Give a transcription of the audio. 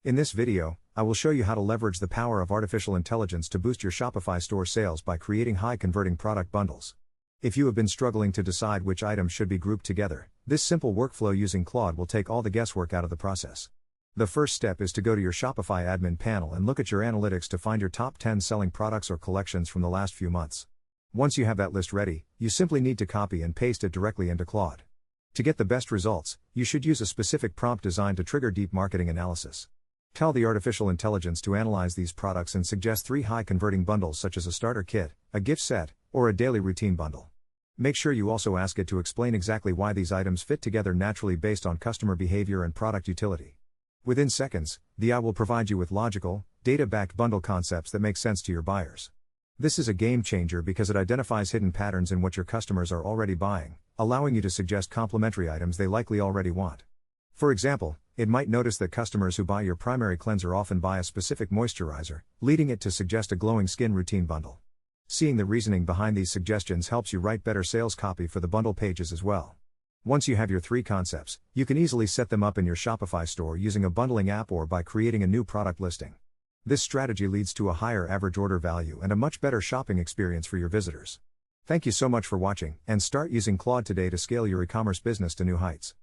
In this video, I will show you how to leverage the power of artificial intelligence to boost your Shopify store sales by creating high-converting product bundles. If you have been struggling to decide which items should be grouped together, this simple workflow using Claude will take all the guesswork out of the process. The first step is to go to your Shopify admin panel and look at your analytics to find your top 10 selling products or collections from the last few months. Once you have that list ready, you simply need to copy and paste it directly into Claude. To get the best results, you should use a specific prompt designed to trigger deep marketing analysis. Tell the artificial intelligence to analyze these products and suggest 3 high-converting bundles such as a starter kit, a gift set, or a daily routine bundle. Make sure you also ask it to explain exactly why these items fit together naturally based on customer behavior and product utility. Within seconds, the AI will provide you with logical, data-backed bundle concepts that make sense to your buyers. This is a game changer because it identifies hidden patterns in what your customers are already buying, allowing you to suggest complementary items they likely already want. For example, it might notice that customers who buy your primary cleanser often buy a specific moisturizer, leading it to suggest a glowing skin routine bundle. Seeing the reasoning behind these suggestions helps you write better sales copy for the bundle pages as well. Once you have your 3 concepts, you can easily set them up in your Shopify store using a bundling app or by creating a new product listing. This strategy leads to a higher average order value and a much better shopping experience for your visitors. Thank you so much for watching, and start using Claude today to scale your e-commerce business to new heights.